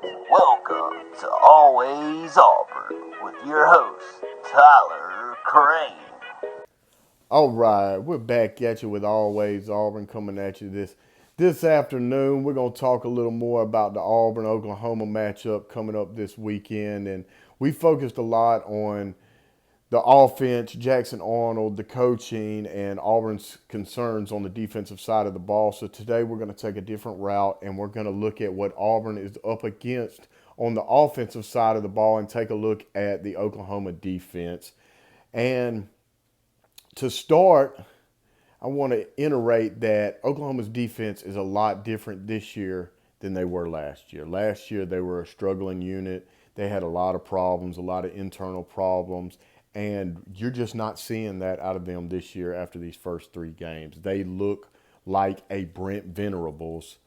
Welcome to Always Auburn with your host, Tyler Crane. All right, we're back at you with Always Auburn coming at you this afternoon. We're going to talk a little more about the Auburn Oklahoma matchup coming up this weekend, and we focused a lot on the offense, Jackson Arnold, the coaching, and Auburn's concerns on the defensive side of the ball. So today we're going to take a different route, and we're going to look at what Auburn is up against on the offensive side of the ball and take a look at the Oklahoma defense. And to start, I want to iterate that Oklahoma's defense is a lot different this year than they were last year. Last year, they were a struggling unit. They had a lot of problems, a lot of internal problems, and you're just not seeing that out of them this year after these first three games. They look like a Brent Venerables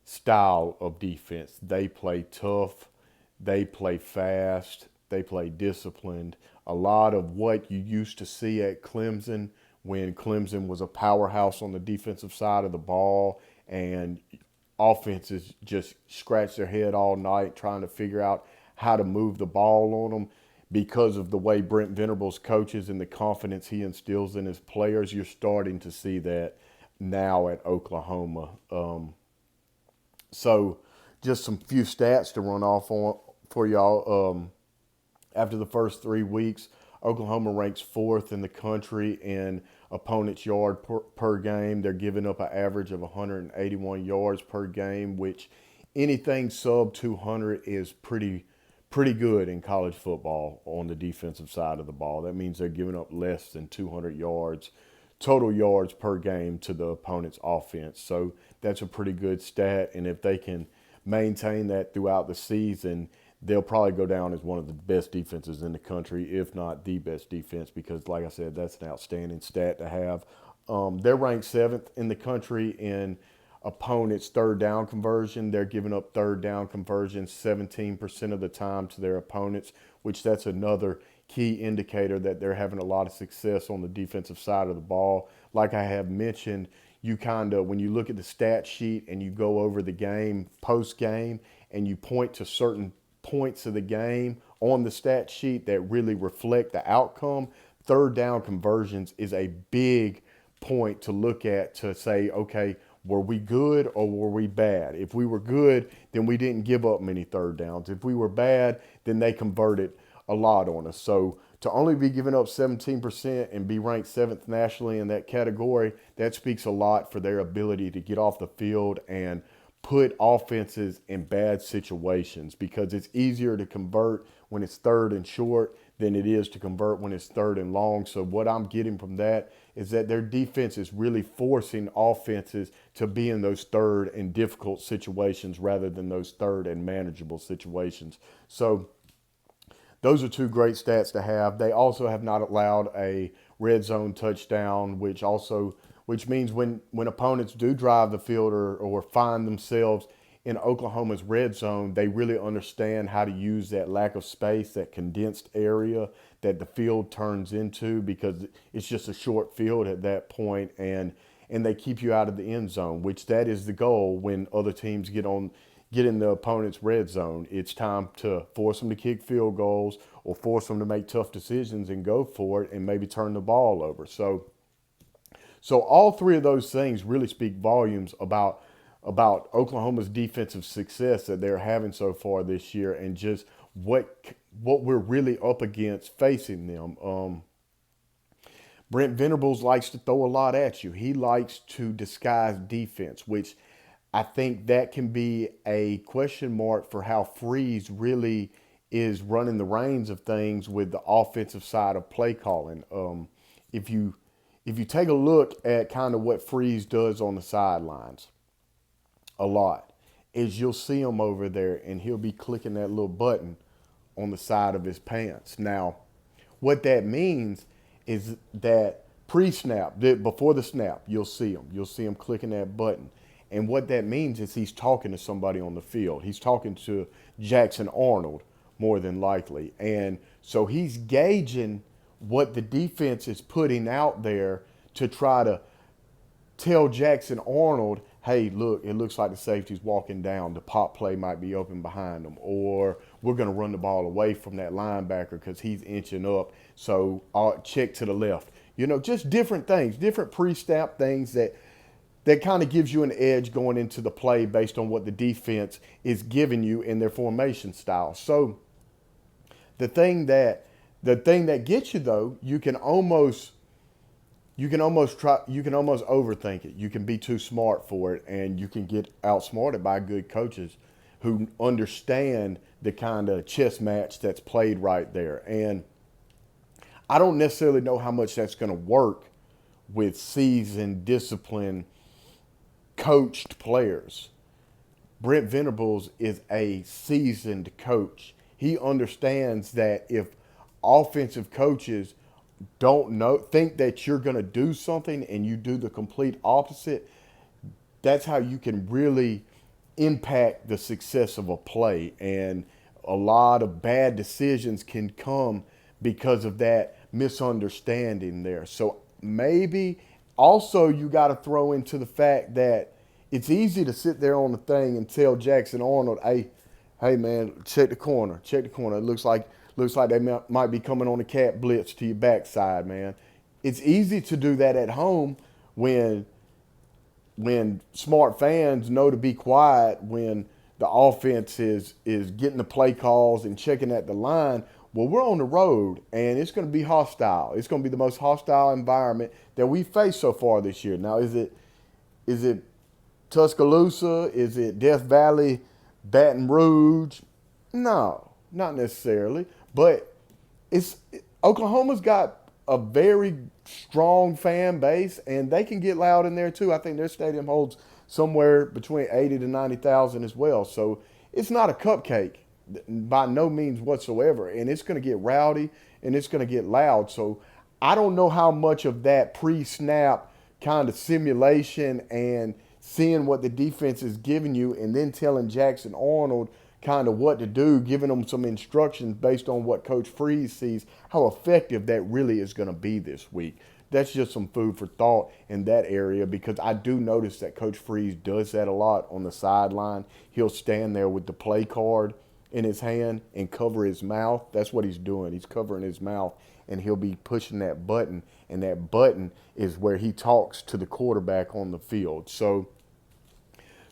style of defense. They play tough, they play fast, they play disciplined. A lot of what you used to see at Clemson when Clemson was a powerhouse on the defensive side of the ball and offenses just scratch their head all night trying to figure out how to move the ball on them because of the way Brent Venables coaches and the confidence he instills in his players. You're starting to see that now at Oklahoma. So just some few stats to run off on for y'all. After the first 3 weeks, Oklahoma ranks fourth in the country in opponents' yard per game. They're giving up an average of 181 yards per game, which anything sub 200 is pretty good in college football on the defensive side of the ball. That means they're giving up less than 200 yards, total yards per game to the opponent's offense. So that's a pretty good stat, and if they can maintain that throughout the season, they'll probably go down as one of the best defenses in the country, if not the best defense, because, like I said, that's an outstanding stat to have. They're ranked seventh in the country in opponents' third down conversion. They're giving up third down conversions 17% of the time to their opponents, which that's another key indicator that they're having a lot of success on the defensive side of the ball. Like I have mentioned, you kind of, when you look at the stat sheet and you go over the game post game and you point to certain points of the game on the stat sheet that really reflect the outcome, third down conversions is a big point to look at to say, okay, were we good or were we bad? If we were good, then we didn't give up many third downs. If we were bad, then they converted a lot on us. So to only be giving up 17% and be ranked seventh nationally in that category, that speaks a lot for their ability to get off the field and put offenses in bad situations, because it's easier to convert when it's third and short than it is to convert when it's third and long. So what I'm getting from that is that their defense is really forcing offenses to be in those third and difficult situations rather than those third and manageable situations. So those are two great stats to have. They also have not allowed a red zone touchdown, which means when opponents do drive the field or find themselves in Oklahoma's red zone, they really understand how to use that lack of space, that condensed area that the field turns into, because it's just a short field at that point, and they keep you out of the end zone, which that is the goal when other teams get in the opponent's red zone. It's time to force them to kick field goals or force them to make tough decisions and go for it and maybe turn the ball over. So all three of those things really speak volumes about Oklahoma's defensive success that they're having so far this year, and just what we're really up against facing them. Brent Venables likes to throw a lot at you. He likes to disguise defense, which I think that can be a question mark for how Freeze really is running the reins of things with the offensive side of play calling. If you take a look at kind of what Freeze does on the sidelines, a lot, is you'll see him over there and he'll be clicking that little button on the side of his pants. Now, what that means is that pre-snap, before the snap, you'll see him. You'll see him clicking that button. And what that means is he's talking to somebody on the field. He's talking to Jackson Arnold, more than likely. And so he's gauging what the defense is putting out there to try to tell Jackson Arnold hey, look, it looks like the safety's walking down. The pop play might be open behind them. Or we're going to run the ball away from that linebacker because he's inching up. So I'll check to the left. Just different things, different pre-snap things that kind of gives you an edge going into the play based on what the defense is giving you in their formation style. So the thing that gets you though, you can almost overthink it. You can be too smart for it, and you can get outsmarted by good coaches who understand the kind of chess match that's played right there. And I don't necessarily know how much that's going to work with seasoned, disciplined, coached players. Brent Venables is a seasoned coach. He understands that if offensive coaches think that you're going to do something and you do the complete opposite, that's how you can really impact the success of a play. And a lot of bad decisions can come because of that misunderstanding there. So maybe also you got to throw into the fact that it's easy to sit there on the thing and tell Jackson Arnold, hey man, check the corner. It looks like they might be coming on a cat blitz to your backside, man. It's easy to do that at home when smart fans know to be quiet when the offense is getting the play calls and checking at the line. Well, we're on the road, and it's going to be hostile. It's going to be the most hostile environment that we've faced so far this year. Now, is it Tuscaloosa? Is it Death Valley, Baton Rouge? No, not necessarily. But Oklahoma's got a very strong fan base, and they can get loud in there too. I think their stadium holds somewhere between 80 to 90,000 as well. So it's not a cupcake by no means whatsoever, and it's going to get rowdy and it's going to get loud. So I don't know how much of that pre-snap kind of simulation and seeing what the defense is giving you and then telling Jackson Arnold kind of what to do, giving them some instructions based on what Coach Freeze sees, how effective that really is going to be this week. That's just some food for thought in that area, because I do notice that Coach Freeze does that a lot on the sideline. He'll stand there with the play card in his hand and cover his mouth. That's what he's doing. He's covering his mouth, and he'll be pushing that button, and that button is where he talks to the quarterback on the field. So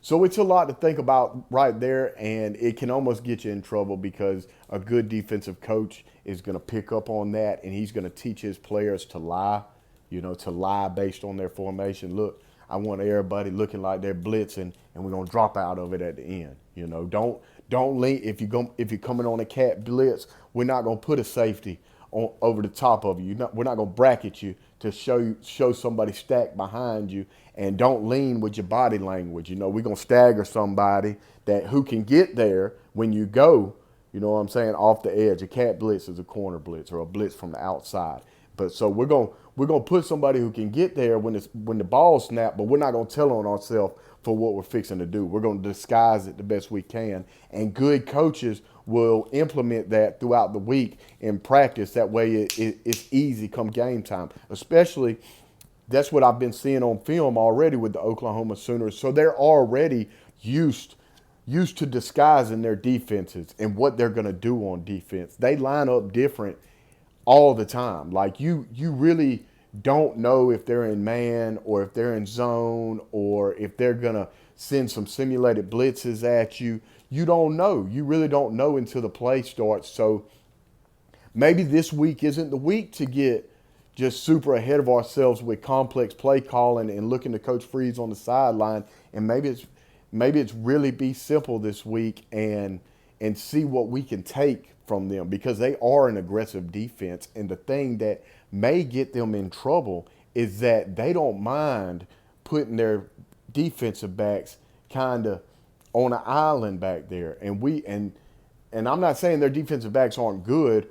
it's a lot to think about right there, and it can almost get you in trouble because a good defensive coach is going to pick up on that, and he's going to teach his players to lie, to lie based on their formation. Look, I want everybody looking like they're blitzing, and we're going to drop out of it at the end. Don't lean. If you're coming on a cat blitz, we're not going to put a safety over the top of you. We're not going to bracket you to show somebody stacked behind you, and don't lean with your body language. We're going to stagger somebody who can get there when you go, off the edge. A cat blitz is a corner blitz or a blitz from the outside. But so we're going to put somebody who can get there when the ball snapped, but we're not going to tell on ourselves for what we're fixing to do. We're going to disguise it the best we can, and good coaches will implement that throughout the week in practice. That way it's easy come game time. Especially, that's what I've been seeing on film already with the Oklahoma Sooners. So they're already used to disguising their defenses and what they're going to do on defense. They line up different all the time. Like you really don't know if they're in man or if they're in zone or if they're going to send some simulated blitzes at you. You don't know. You really don't know until the play starts. So maybe this week isn't the week to get just super ahead of ourselves with complex play calling and looking to Coach Freeze on the sideline. And maybe it's really be simple this week and see what we can take from them, because they are an aggressive defense. And the thing that may get them in trouble is that they don't mind putting their defensive backs kind of on an island back there. And I'm not saying their defensive backs aren't good,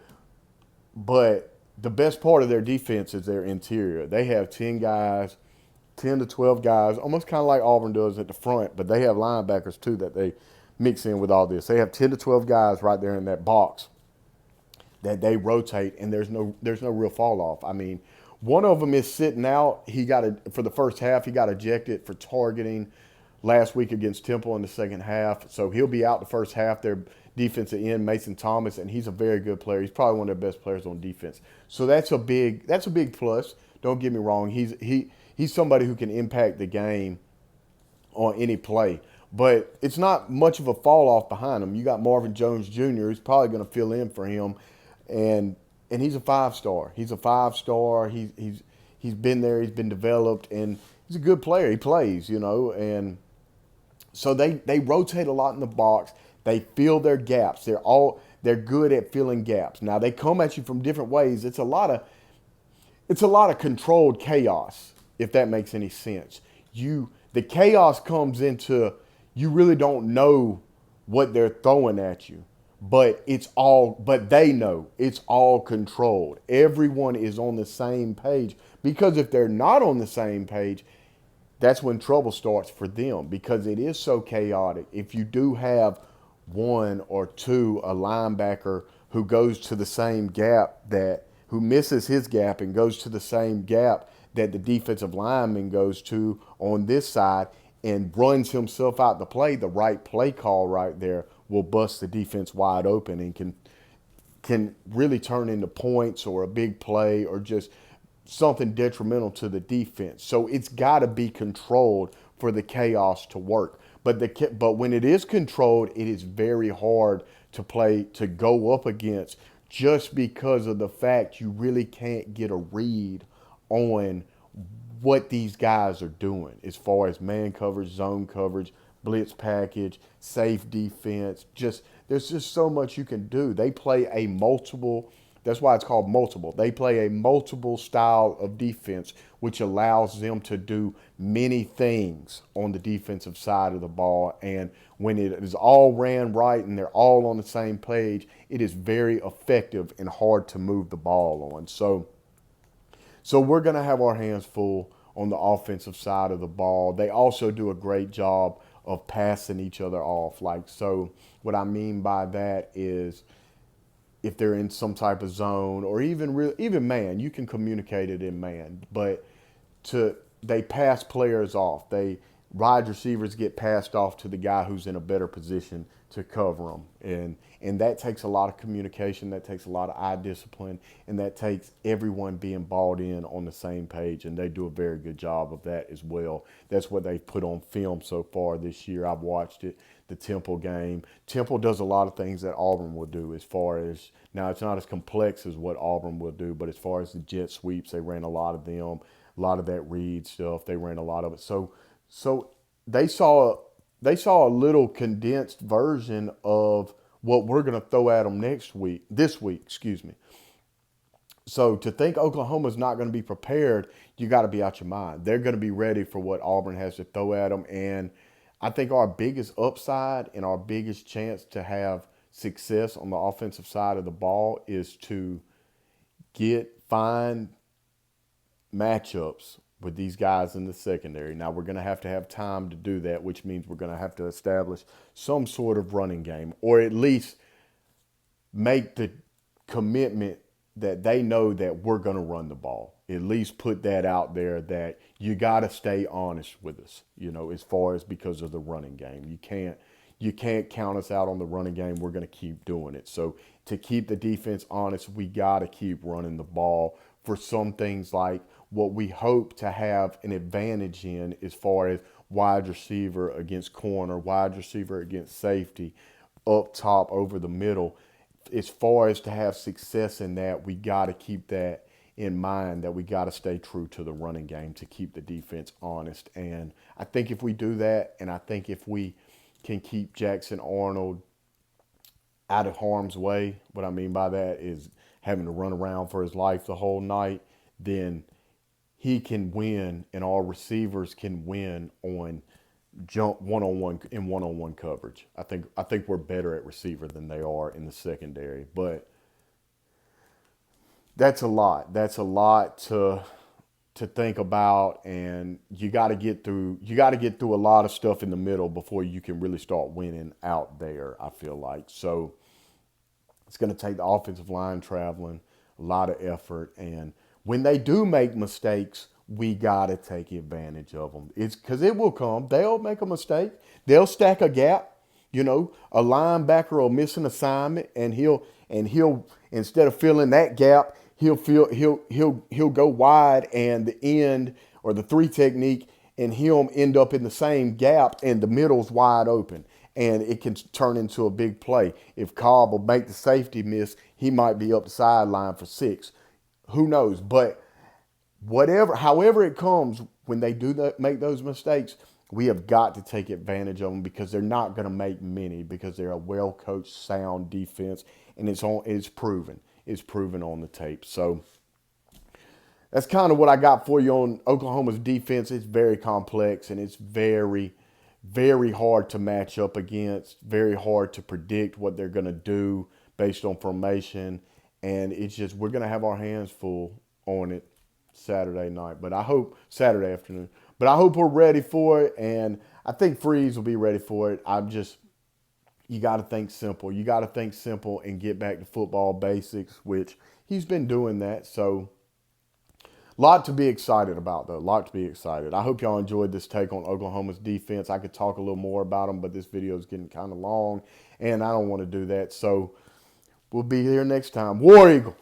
but the best part of their defense is their interior. They have 10 to 12 guys, almost kind of like Auburn does at the front, but they have linebackers too that they mix in with all this. They have 10 to 12 guys right there in that box that they rotate, and there's no real fall off. I mean, one of them is sitting out. For the first half, he got ejected for targeting last week against Temple in the second half. So he'll be out the first half. Their defensive end, Mason Thomas, and he's a very good player. He's probably one of their best players on defense. So that's a big plus. Don't get me wrong. He's somebody who can impact the game on any play. But it's not much of a fall off behind him. You got Marvin Jones Jr., who's probably going to fill in for him, and he's a 5-star. He's a 5-star. He's been there. He's been developed, and he's a good player. He plays, and so they rotate a lot in the box. They fill their gaps. They're good at filling gaps. Now they come at you from different ways. It's a lot of controlled chaos, if that makes any sense. The chaos comes into you really don't know what they're throwing at you, but they know it's all controlled. Everyone is on the same page, because if they're not on the same page, that's when trouble starts for them, because it is so chaotic. If you do have one or two, a linebacker who goes to the same gap who misses his gap and goes to the same gap that the defensive lineman goes to on this side and runs himself out the play, the right play call right there will bust the defense wide open and can really turn into points or a big play or just something detrimental to the defense. So it's got to be controlled for the chaos to work. But when it is controlled, it is very hard to go up against, just because of the fact you really can't get a read on what these guys are doing as far as man coverage, zone coverage, blitz package, safe defense. There's just so much you can do. They play a multiple. That's why it's called multiple. They play a multiple style of defense, which allows them to do many things on the defensive side of the ball. And when it is all ran right and they're all on the same page, it is very effective and hard to move the ball on. So we're going to have our hands full on the offensive side of the ball. They also do a great job of passing each other off. So what I mean by that is, if they're in some type of zone or even man, you can communicate it in man. But they pass players off. Wide receivers get passed off to the guy who's in a better position to cover them, and that takes a lot of communication. That takes a lot of eye discipline, and that takes everyone being bought in on the same page. And they do a very good job of that as well. That's what they've put on film so far this year. I've watched it. The Temple game. Temple does a lot of things that Auburn will do, as far as, now it's not as complex as what Auburn will do, but as far as the jet sweeps, they ran a lot of them, a lot of that read stuff. They ran a lot of it. So they saw a little condensed version of what we're going to throw at them this week, excuse me. So to think Oklahoma's not going to be prepared, you got to be out your mind. They're going to be ready for what Auburn has to throw at them. And I think our biggest upside and our biggest chance to have success on the offensive side of the ball is to find matchups with these guys in the secondary. Now, we're going to have time to do that, which means we're going to have to establish some sort of running game, or at least make the commitment that they know that we're going to run the ball. At least put that out there, that you got to stay honest with us, as far as, because of the running game. You can't count us out on the running game. We're going to keep doing it. So to keep the defense honest, we got to keep running the ball for some things like what we hope to have an advantage in, as far as wide receiver against corner, wide receiver against safety, up top, over the middle. As far as to have success in that, we got to keep that in mind, that we got to stay true to the running game to keep the defense honest. And I think if we do that, and I think if we can keep Jackson Arnold out of harm's way, what I mean by that is having to run around for his life the whole night, then he can win, and our receivers can win on jump one-on-one coverage. I think we're better at receiver than they are in the secondary, but that's a lot. That's a lot to think about, and you got to get through a lot of stuff in the middle before you can really start winning out there, I feel like. So it's going to take the offensive line traveling, a lot of effort, and when they do make mistakes, we got to take advantage of them. It's because it will come. They'll make a mistake. They'll stack a gap. You know, a linebacker will miss an assignment, and he'll instead of filling that gap, he'll go wide, and the end or the three technique, and he'll end up in the same gap, and the middle's wide open, and it can turn into a big play. If Cobb will make the safety miss, he might be up the sideline for 6. Who knows? But however it comes, when they do make those mistakes, we have got to take advantage of them, because they're not going to make many, because they're a well-coached, sound defense, and it's proven. It's proven on the tape. So that's kind of what I got for you on Oklahoma's defense. It's very complex, and it's very, very hard to match up against, very hard to predict what they're going to do based on formation, and it's just we're going to have our hands full on it Saturday afternoon. But I hope we're ready for it, and I think Freeze will be ready for it. You got to think simple. You got to think simple and get back to football basics, which he's been doing that. So, lot to be excited about, though. Lot to be excited. I hope y'all enjoyed this take on Oklahoma's defense. I could talk a little more about them, but this video is getting kind of long, and I don't want to do that. So, we'll be here next time. War Eagle!